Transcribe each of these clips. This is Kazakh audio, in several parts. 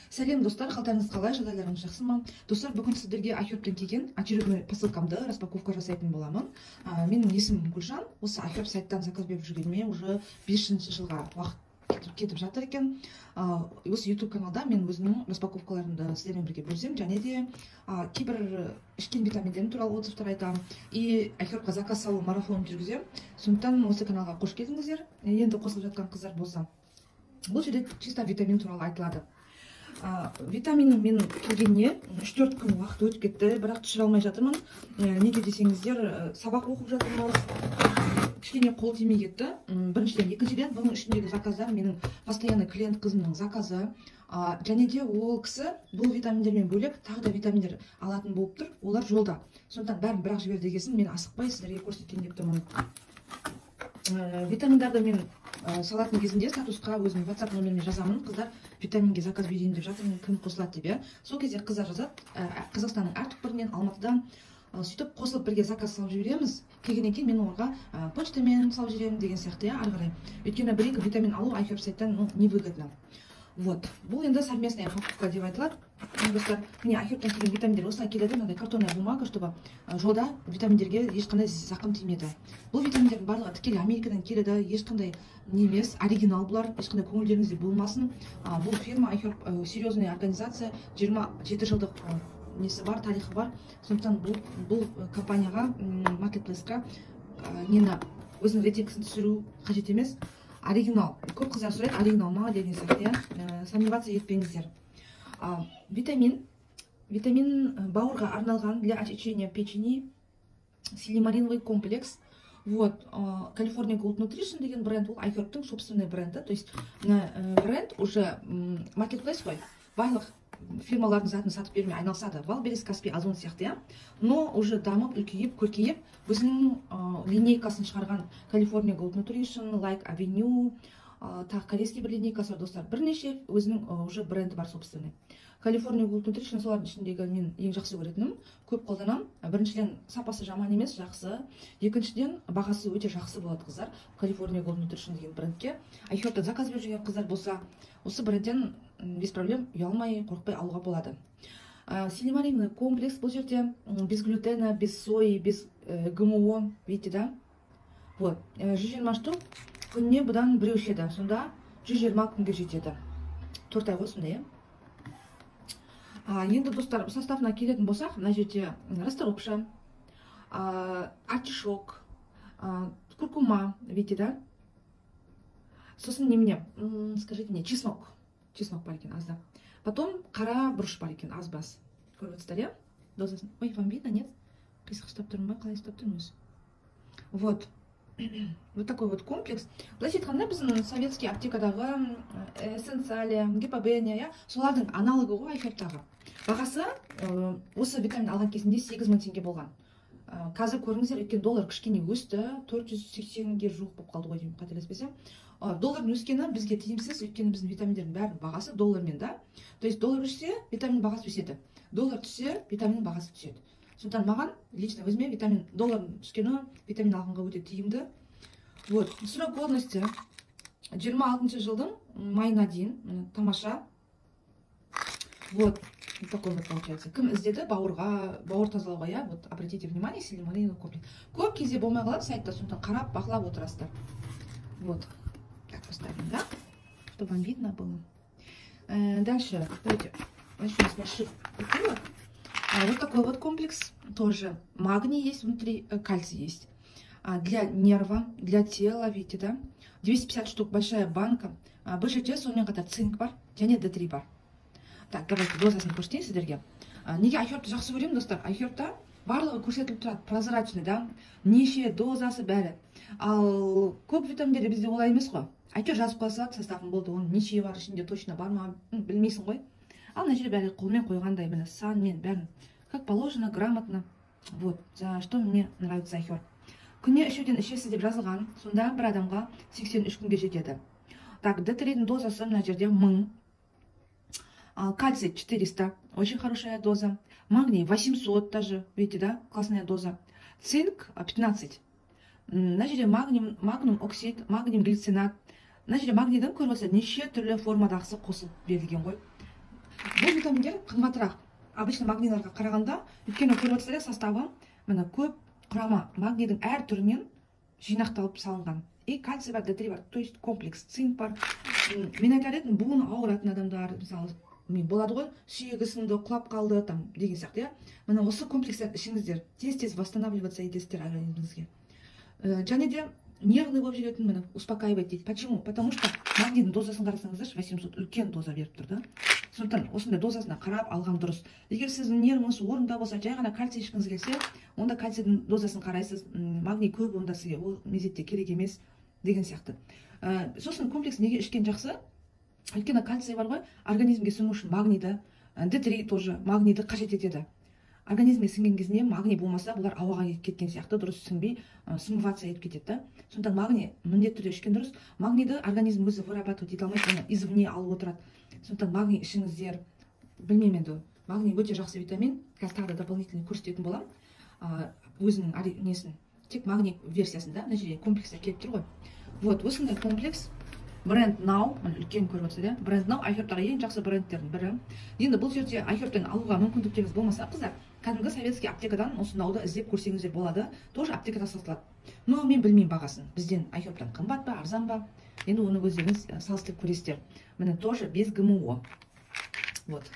Сәлем достар, қалдарыңыз қалай, жағдайларыңыз жақсы ма? Достар, бүгін сіздерге iHerb-тен келген очередной посылкамды распаковка жасайтын боламын. Менің есімім Гүлжан. Осы iHerb сайттан заказ беріп жүргеніме уже 5-ші жылға уақыт кетіп жатыр екен. Осы YouTube каналда мен өзімнің распаковкаларымды сіздермен бірге бөлісемін, және де кейбір ішкен витаминдерім туралы отзывтар айтамын. И iHerb-ға заказ салу марафонын жүргіземін. Сондықтан осы каналға қош келдіңіздер. Енді қосылып жатқан қыздар болса, бұл жерде чисто витамин туралы айтылады. Витаминнің мен келгеніне 3-4 күн уақыт өтіп кетті, бірақ түсіре алмай жатырмын. Неге десеңіздер, сабақ оқып жатырмыз, кішкене қол тимей кетті. Біріншіден, екіншіден, бұның ішіндегі заказдар менің постоянный клиент қызымның заказы. Және де ол кісі бұл витаминдермен бөлек тағы да витаминдер алатын болып тұр, олар жолда. Сондықтан бәрін бірақ жібер дегесін мен асықпай сіздерге көрсеткен деп тұрмын. Витаминдарды мен салатын кезінде статусқа өзімнің WhatsApp номеріме жазамын. Қыздар витаминге заказ берейін деп жатырмын, кім қосылады деп. Сол кезде қыздар жазады, Қазақстанның әр түкпірінен, Алматыдан. Сөйтіп қосылып бірге заказ салып жібереміз. Келгеннен кейін мен оларға почтамен салып жіберемін деген сияқты, ары қарай. Өйткені бір-екі витамин алу iHerb сайттан невыгодно. Вот. Бұл енді совместная покупка деп айтылады. Достар, міне iHerb-тан келген витаминдер осылай келеді, мынандай картонная бумага, чтобы жолда витаминдерге ешқандай зақым тимеді. Бұл витаминдердің барлығы тікелей Америкадан келеді, ешқандай не емес, оригинал бұлар, ешқандай көңілдеріңізде болмасын. Бұл фирма iHerb серьезная организация, 27 жылдық несі бар, тарихы бар. Сондықтан бұл компанияға, маркетплейсқа нені өзінің рейтингісін түсіру қажет емес. Оригинал. Көп қыздар сұрайды, оригинал ма деген сияқты, сомневаться етпеңіздер. Витамин бауырға арналған для очищения печени, силимариновый комплекс. Вот, California Gold Nutrition деген бренд, ол iHerb-тың собственный бренді. То есть, бренд уже маркетплейс қой, барлық фирмалардың затын сатып бермей айналысады. Валберес, Каспий, Озон сияқты, но уже дамып, үлкейіп, көркейіп, өзінің линейкасын шығарған California Gold Nutrition, Like Avenue, тағы корейский бір линейкасы бар, достар. Бірнеше өзінің уже бренді бар собственный. California Gold Nutrition солардың ішіндегі мен ең жақсы көретінім, көп қолданам. Біріншіден сапасы жаман емес, жақсы. Екіншіден бағасы өте жақсы болады, қыздар. California Gold Nutrition деген брендке iHerb-тан заказ беріп жүрген қыздар болса, осы брендтен без проблем ұялмай, қорықпай алуға болады. Силимариновый комплекс бұл жерде без глютена, без сои, без ГМО, видите, да? Вот, 120 штук күніне бұдан біреу ішеді, сонда 120 күнге жетеді. 4 ай ғой сонда, Енді достар, составына келетін болсақ, мына жерде расторопша, артишок, куркума, видите, да? Сосын немене, скажите мне, чеснок бар екен, азда. Потом қара бұрыш бар екен, аз-баз. Көріп отырсыздар, иә? Дозасын. Ой, вам видно, нет? Қисық ұстап тұрмын ба, қалай ұстап тұрмыз? Вот. Вот такой вот комплекс. Былайша айтқанда біздің советский аптекадағы эссенциалия, гипобения, солардың аналогы ғой iHerb-тағы. Бағасы осы витамин алған кезінде 8.000 теңге болған. Қазір көріңіздер, өткен доллар кішкене өсті, 480-ге жуық болып қалды ғой деймін, қателеспесем. Доллардың өскені бізге тиімсіз, өйткені біздің витаминдердің бәрінің бағасы доллармен, да? То есть доллар өссе, витамин бағасы өседі. Доллар түссе, витамин бағасы түседі. Сондықтан маған лично өзіме витамин доллар түскені витамин алғанға өте тиімді. Вот, срок годности 26 жылдың майына дейін, тамаша. Вот, такой вот получается. Кім іздеді бауыр тазалауға, я, вот, обратите внимание, силимариновый комплекс. Көп кезде болмай қалады сайтта, сондықтан қарап, бақылап отырасыздар. Вот, так поставим, да? Чтобы вам видно было. Дальше, давайте, начнем с больших бутылок. Вот такой вот комплекс, тоже магний есть внутри, кальций есть. Для нерва, для тела, видите, да? 250 штук, большая банка. Бөлшекте сонымен қатар цинк бар, және D3 бар. Так, давайте дозасын көрсетейін сіздерге. Неге iHerb-ті жақсы көремін, достар? iHerb-та барлығы көрсетіліп тұрады, прозрачный, да? Неше дозасы бәрі. Ал көп витаминдерде бізде олай емес қой. Әйтеуір жазып қойса, составын болды, оның неше бар ішінде точно бар ма, білмейсің ғой. Ал мына жерде бәрі қолмен қойғандай, міне санмен бәрін, как положено, грамотно. Вот, за что мне нравится iHerb. Күніне ішуден ішесіз деп жазылған, сонда бір адамға 83 күнге жетеді. Так, D3-дің дозасы мына жерде 1000. Кальций 400, очень хорошая доза. Магний 800 даже, видите, да, классная доза. Цинк 15. Мына жерде магнум оксид, магний глицинат. Мына жерде магнийдің көріп отырсыз, неше түрлі формадағысы қосылып берілген ғой. бұл витаминдер қымбатырақ обычно магнийларға қарағанда, өйткені көріп отырсыздар составы міне көп құрама магнийдің әр түрінен жинақталып салынған. И кальций бар, D3 бар, то есть комплекс, цинк бар. Мен айтар едім, буыны ауыратын адамдар, мысалы, болады ғой, сүйегі сынды, құлап қалды, там деген сияқты, иә. Міне осы комплекстерді ішіңіздер, тез-тез восстанавливаться етесіздер организміңізге. Және де нервный болып жүретін, міне успокаивать дейді. Почему? Потому что магнийдің дозасын қарасаңыздаршы, 800 үлкен доза беріп тұр да. Сондықтан осындай дозасына қарап алған дұрыс. Егер сіздің нервіңіз орнында болса, жай ғана кальций ішкіңіз келсе, онда кальцийдің дозасын қарайсыз, магний көп, онда сізге ол мезетте керек емес деген сияқты. Сосын комплекс неге ішкен жақсы? Өйткені кальций бар ғой, организмге сіңу үшін магнийді, D3 тоже магнийді қажет етеді. Организмге сіңген кезінде магний болмаса, бұлар ауаға кеткен сияқты, дұрыс сіңбей, смываться етіп кетеді. Сондықтан магний міндетті түрде ішкен дұрыс. Магнийді организм өзі вырабатывать ете алмайды, оны извне алып отырады. Сондықтан магний ішіңіздер. Білмеймін енді, магний өте жақсы витамин. Қазір тағы да дополнительный көрсететін боламын. Өзінің несін, тек магний версиясында, мына жерде комплекстер келіп тұр ғой. Вот, осындай комплекс. Бренд Now, үлкен көріп отырсыз, бренд Now iHerb-тағы ең жақсы брендтердің бірі. Енді бұл жерде iHerb-тен алуға мүмкіндіктеріңіз болмаса, қыздар, кәдімгі советский аптекадан осы Now-ды іздеп көрсеңіздер болады, тоже аптекада сатылады. Но мен білмеймін бағасын. Бізден iHerb-тан қымбат па, арзан ба? Енді оны өздеріңіз салыстырып көресіздер. Міне тоже без ГМО. Вот.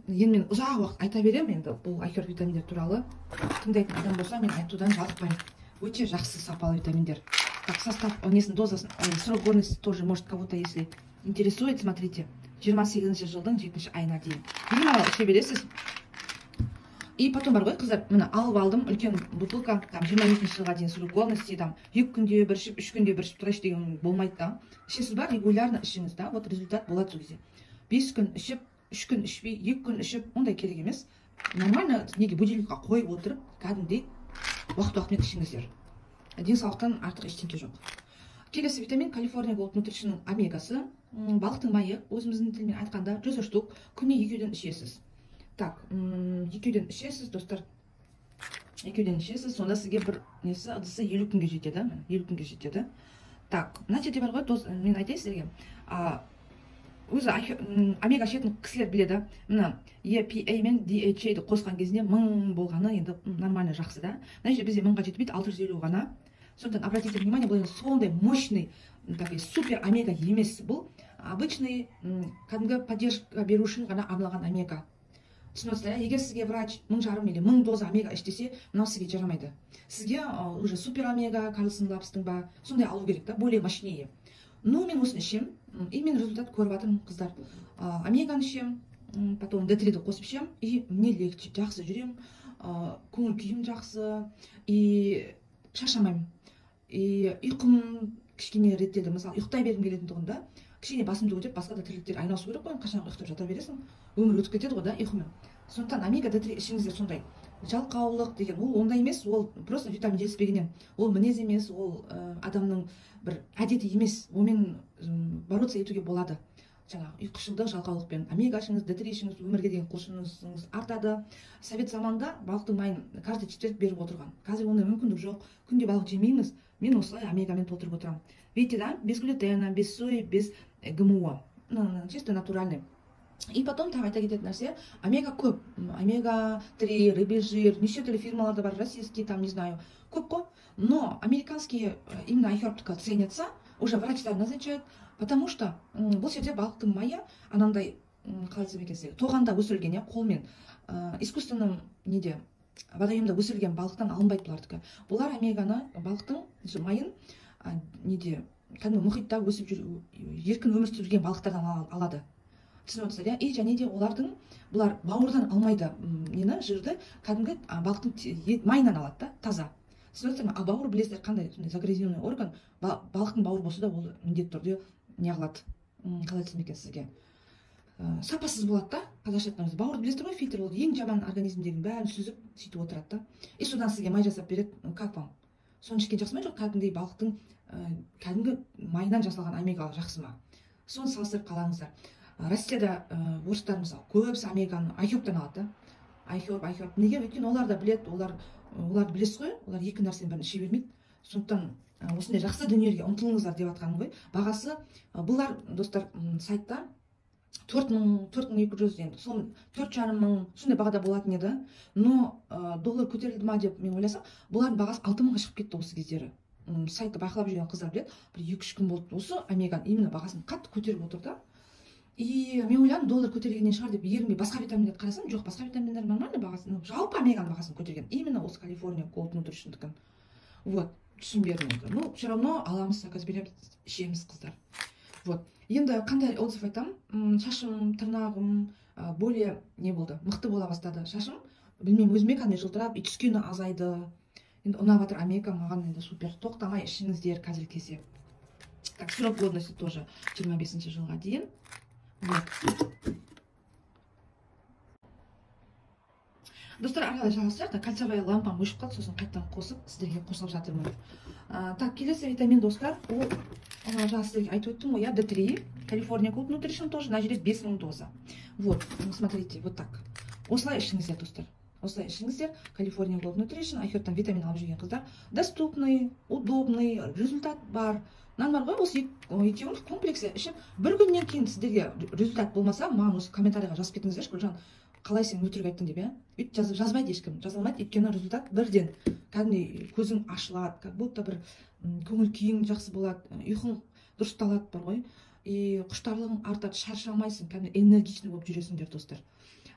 Енді мен ұзақ уақыт айта беремін енді бұл iHerb витаминдер туралы. Тыңдайтын адам болса, мен айтудан жалықпаймын. Өте жақсы сапалы витаминдер. Так, состав, несін дозасын, срок годности тоже, может, кого-то, если интересует, смотрите, 28 жылдың 7 айына дейін. Мынау іше бересіз. И потом бар ғой, қыздар, міне алып алдым, үлкен бутылка, там 22 жылға дейін срок годности, там 2 күнде бір ішіп, 3 күнде бір ішіп тұра деген болмайды да. Ішесіз ба, регулярно ішіңіз да, вот результат болады сол кезде. 5 күн ішіп, 3 күн ішпей, 2 күн ішіп, ондай керек емес. Нормально, неге будильникқа қойып отырып, кәдімгідей уақыт-уақытымен ішіңіздер. Денсаулықтан артық ештеңе жоқ. Келесі витамин Калифорния Голд Нутришнның омегасы, балықтың майы, өзіміздің тілмен айтқанда 100 штук, күніне 2-ден ішесіз. Так, 2-ден ішесіз, достар. 2-ден ішесіз, сонда сізге бір несі ыдысы 50 күнге жетеді, 50 күнге жетеді. Так, мына жерде бар ғой, мен айтайын сіздерге. Өзі омега ішетін кісілер біледі. Мына EPA мен DHA-ді қосқан кезінде 1000 болғаны енді нормально жақсы да. Мына жерде бізде 1000-ға жетпейді, 650 ғана. Сондықтан обратите внимание, бұл сондай мощный, супер омега емес. Бұл обычный кәдімгі поддержка беру үшін ғана арналған омега. Түсінесіздер, егер сізге врач 1000 или 1000 доза омега іш десе, мынау сізге жарамайды. Сізге уже супер омега, Carlson Labs'тың ба, сондай алу керек та, более мощнее. Ну, мен осыны ішем, и мен результат көріп жатырмын, қыздар. Омеганы ішем, потом D3-ді қосып ішем, и мне легче, жақсы жүрем, көңіл күйім жақсы, и шаршамаймын. И ұйқым кішкене реттелді. Мысалы, ұйықтай бергім келетін тұғында, кішкене басымды көтеріп, басқа да тірліктер айналысу керек қой, қашан ұйықтап жата бересің, өмір өтіп кетеді ғой да, ұйқымен. Сондықтан омега D3 ішіңіздер сондай. Жалқаулық деген, ол ондай емес, ол просто витамин жетіспегеннен. Ол мінез емес, ол адамның бір әдеті емес, онымен бороться етуге болады. Жаңағы ұйқышылдық, жалқаулықпен омега ішіңіз, D3 ішіңіз, өмірге деген құлшынысыңыз артады. Совет заманында балықтың майын каждый четверг беріп отырған. Қазір ондай мүмкіндік жоқ. Күнде балық жемейміз. Мен осылай омегамен толтырып отырамын. Видите, да? Без глютена, без сои, без ГМО. Чисто натуральный. И потом тағы айта кететін нәрсе, омега көп. Омега-3, рыбий жир, неше түрлі фирмаларда бар, российский, там, не знаю, көп қой. Но американские именно iHerb ценятся, уже врачтар назначают, потому что бұл жерде балықтың майы, анандай, қалай айтсам екен, тоғанда өсірілген, қолмен, искусственным неде, водоемда өсірілген балықтан алынбайды бұлардікі. Бұлар омеганы, балықтың майын неде, кәдімгі мұхитта өсіп жүр, еркін өмір сүрген балықтардан алады. Түсініп отырсыздар, и және де олардың бұлар бауырдан алмайды нені, жырды, кәдімгі балықтың майынан алады да, таза. Түсініп отырсыздар, ал бауыр білесіздер қандай загрязненный орган, балықтың бауыр болса да ол міндетті түрде не қылады, қалай айтсам екен сізге, сапасыз болады да. Қазақша айтқанда бауырды білесіздер ғой, фильтр, ол ең жаман организмдегі бәрін сүзіп сөйтіп отырады да, и содан сізге май жасап береді. Как вам? Соны ішкен жақсы ма, жоқ кәдімгідей балықтың кәдімгі майынан жасалған омега жақсы ма? Соны салыстырып қалаңыздар. Россияда орыстар мысалы көбісі омеганы iHerb-тан алады да. iHerb. Неге? Өйткені олар да біледі, оларды білесіз ғой, олар екі нәрсенің бәрін іше бермейді. Сондықтан осындай жақсы дүниеге ұмтылыңыздар деп жатқаным ғой. Бағасы бұлар, достар, сайтта $4200 енді сол 4500 сондай бағада болатын еді, но доллар көтерілді ма деп мен ойласам, бұлардың бағасы 6000-ға шығып кетті осы кездері. Сайтты байқалап жүрген қыздар біледі, бір 2-3 күн болды осы омеганың именно бағасын қатты көтеріп отыр да. И мен ойладым, доллар көтергеннен шығар деп, егер мен басқа витаминдерді қарасам, жоқ, басқа витаминдер нормальный бағасын, жалпы омеганың бағасын көтерген, именно осы Калифорния Gold Nutrition'дікін. Вот, түсінбедім енді. Ну, все равно аламыз, заказ береміз, ішеміз қыздар. Вот. Енді қандай отзыв айтам, шашым, тырнағым более не болды, мықты бола бастады шашым. Білмеймін, өзіме қандай жылтырап, түскені азайды. Енді ұнап жатыр омега, маған енді супер. Тоқтамай ішіңіздер қазір кесе. Так, срок годности тоже 25 жылға дейін. Вот. Достар, арада жалғастырайық, кальциевая лампам өшіп қалды, сосын қайттан қосып, сіздерге қосылып жатырмын. Так, келесі витамин, достар, ол жаңа сіздерге айтып өттім ғой, D3, California Gold Nutrition тоже, на жерде 5000 доза. Вот, смотрите, вот так. Осылай ішіңіздер, достар. Осылай ішіңіздер, California Gold Nutrition, айхерттан витамин алып жүрген қыздар. Доступный, удобный, результат бар. Нан бар ғой, осы екеуін в комплексе ішіп, бір күннен кейін сіздерге результат болмаса, маған осы комментарийға жазып кетіңіздерші, Гүлжан, қалай сен өтірік айттың деп, өйтіп жазбайды ешкім, жазылмайды, өйткені результат бірден, кәдімгідей көзің ашылады, как будто бір көңіл күйің жақсы болады, ұйқың дұрысталады бар ғой, и құштарлығың артады, шаршамайсың, кәдімгі энергичный болып жүресіңдер, достар.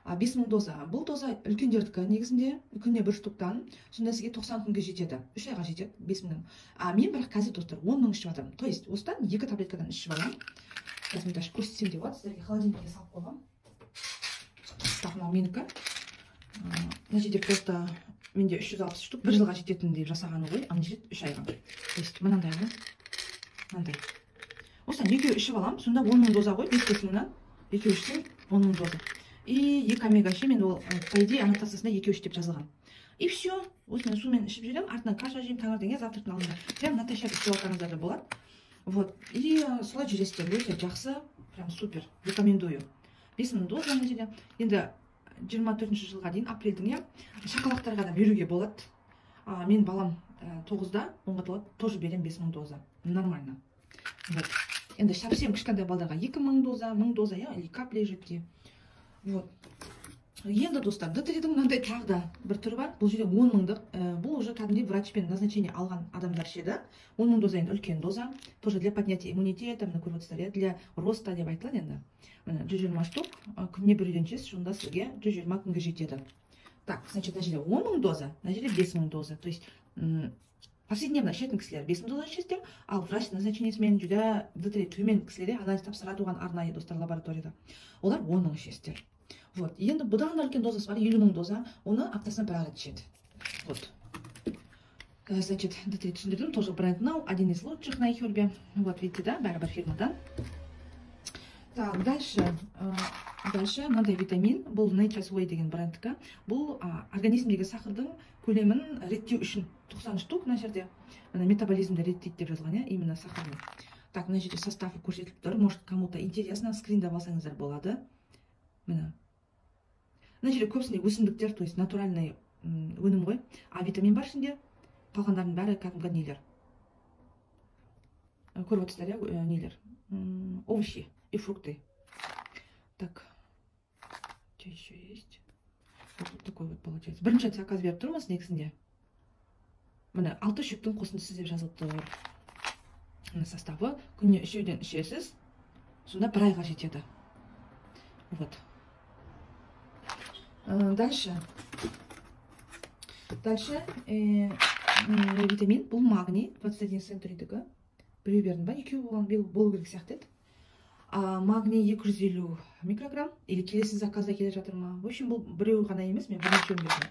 5000 доза, бұл доза үлкендердікі негізінде, күніне бір штуктан, сонда сізге 90 күнге жетеді, 3 айға жетеді 5000. Мен бірақ қазір, достар, 10 000 ішіп жатырмын. То есть осыдан 2 таблеткадан ішіп аламын. Қазір мен даже көрсетсем деп болады, сіздерге холодильникке салып қойғам. Так, мынау менікі. Мына жерде просто менде 360 штук, 1 жылға жететін деп жасағаны ғой, ана жерде 3 айға. То есть мынандай ғой. Мынандай. Осыдан екеу ішіп аламын, сонда 10 000 доза ғой, 5 000-нан екеу ішсем 10 000 доза. И 2 омега ішем, енді ол по идее аннотациясында екеу іш деп жазылған. И все, осымен сумен ішіп жүремін, артынан каша жеймін, таңертеңге, завтрактың алдында. Прям натощак ішіп алсаңыздар да болады. Вот. И солай жүресіздер, өте жақсы, прям супер, рекомендую. 5000 доза ана жерде. Енді 24 жылға дейін, апрельдің, шақалақтарға да беруге болады. Мен балам 9-да, 10-ға толады, тоже берем 5000 доза. Нормально. Вот. Енді совсем кішкентай балдарға 2000 доза, 1000 доза, или капли жетті. Вот. Енді, достар, D3-дің мынандай тағы да бір түрі бар. Бұл жерде 10 000-дық. Бұл уже кәдімгідей врачпен назначение алған адамдар ішеді. 10 000 доза енді үлкен доза. Тоже для поднятия иммунитета, мына көріп отырсыздар, для роста деп айтылады енді. Міне 120 штук, күніне бір үйден ішесіз, сонда сізге 120 күнге жетеді. Так, значит, на жерде 10 000 доза, на жерде 5000 доза. То есть повседневно ішетін кісілер 5000 доза ішесіздер, ал врач назначениесімен жүдә D3 төмен кісілерде анализ тапсырады оған арнайы, достар, лабораторияда. Олар 10 000 ішесіздер. Вот. Енді бұдан да үлкен дозасы бар, 50 000 доза, оны аптасына бір рет ішеді. Вот. Значит, D3 түсіндірдім, тоже бренд мынау, один из лучших на Айхербе. Вот, видите, да, бәрі-бір фирмадан. Так, дальше мынандай витамин, бұл Nature's Way деген брендікі. Бұл организмдегі сахардың көлемін реттеу үшін 90 штук мына жерде. Метаболизмді реттейді деп жазылған, именно сахарный. Так, мына жерде составы көрсетіліп тұр, может кому-то интересно, скриндап алсаңыздар болады. Мына жерде көбісінде өсімдіктер, то есть натуральный өнім ғой, витамин бар ішінде, қалғандардың бәрі кәдімгі нелер. Көріп отырсыздар, нелер. Овощи и фрукты. Так, что еще есть? Вот такой вот получается. Бірінші заказ беріп тұрмыз негізінде. Міне 6 шөптің қосындысы деп жазылып тұр. Составы күніне 3-ден ішесіз, сонда 1 айға жетеді. Вот. Дальше витамин, бұл магний, 21 центуридігі. Біреу бердің ба, екеу болу керек сияқты еді. Магний 250 микрограмм, или келесі заказда келе жатыр ма? В общем, бұл біреу ғана емес, мен бірнешеуін бердім.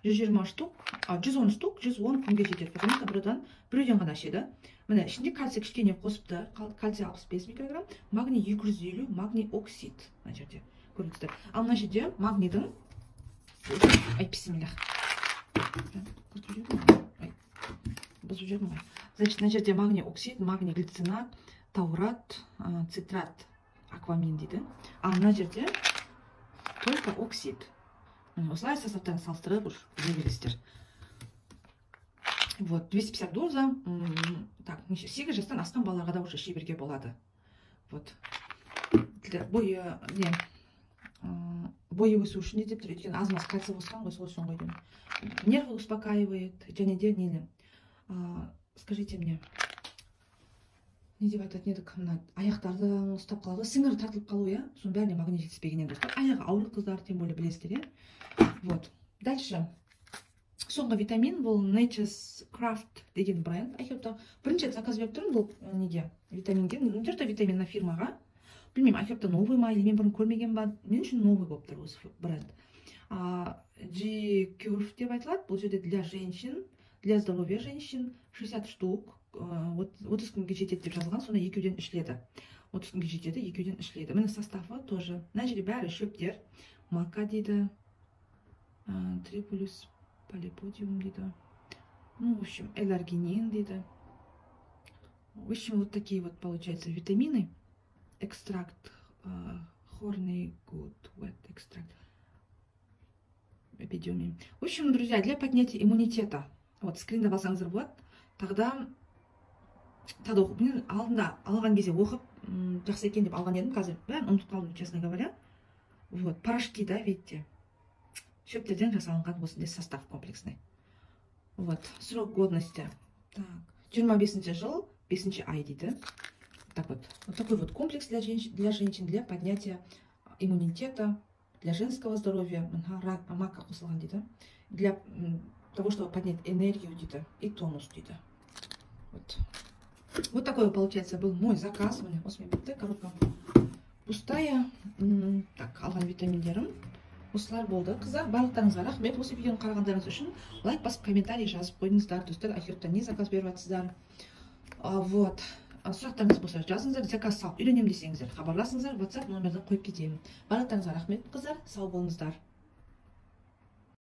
120 штук, 110 штук, 110 күнге жетеді. Потому что біреуден ғана ішеді. Міне, ішінде кальций кішкене қосыпты, кальций 65 микрограмм, магний 250, магний оксид. Мына жерде көріңіздер. Ал мына жерде магнийдің, ай, бисмиллах. Значит, мына жерде магний оксид, магний глицинат, таурат, цитрат, аквамин дейді. А мына жерде только оксид. Осылай составтарын салыстырып біле бересіздер. Вот, 250 доза. Так, 8 жастан асқан балаларға да уже іше беруге болады. Вот. бойы не бойы өсу үшін не деп тұр, өйткені аз маз кальций қосқан ғой, сол үшін ғой деймін. Нервы успокаивает, және де нені. Скажите мне, не деп айтатын едік, мына аяқтарды ұстап қалады, сіңірі тартылып қалу, иә, соның бәріне магний жетіспегеннен достар. Аяғы ауыр қыздар, тем более білесіздер, иә. Вот. Дальше. Соңғы витамин бұл Nature's Craft деген бренд. Айхепта бірінші заказ беріп тұрмын бұл неге витаминге. Мына витаминна фирмаға. Білмеймін, айхепта новый ма, или мен бұрын көрмеген ба, мен үшін новый болып тұр осы бренд. G-Curve деп айтылады. Бұл жерде для женщин, для здоровья женщин 60 штук. 30 күнге жетеді деп жазылған, сонда екеуден ішіледі. 30 күнге жетеді, екеуден ішіледі. Міне составы тоже. Мына жерде бәрі шөптер. Мака дейді. Триполис полиподиум дейді. Ну, в общем, эларгинин дейді. В общем, вот такие вот получаются витамины. Экстракт Horny Good Wet экстракт. Эпидемии. В общем, друзья, для поднятия иммунитета. Вот, скринді алсаңыздар болады. Тогда оқып, мен алдында алған кезде оқып, жақсы екен деп алған едім, қазір бәрін ұмытып қалдым, честно говоря. Вот, порошки, да, видите? Шөптерден жасалынған осындай состав комплексный. Вот, срок годности. Так, 25 жыл, 5 ай дейді. Так вот, вот такой вот комплекс для женщин, для поднятия иммунитета, для женского здоровья, мака қосылған дейді. Для того, чтобы поднять энергию дейді и тонус дейді. Вот. Вот такой получается был мой заказ. Міне осымен бітті, коробка пустая. Так, алған витаминдерім осылар болды. Қыздар, барлықтарыңызға рахмет. Осы видеоны қарағандарыңыз үшін лайк басып, комментарий жазып қойыңыздар. Достар, Айхерттан не заказ беріп жатсыздар. Вот. Сұрақтарыңыз болса жазыңыздар, заказ салып үйренемін десеңіздер хабарласыңыздар, WhatsApp номерді қойып кетемін. Барлықтарыңызға рахмет, қыздар, сау болыңыздар.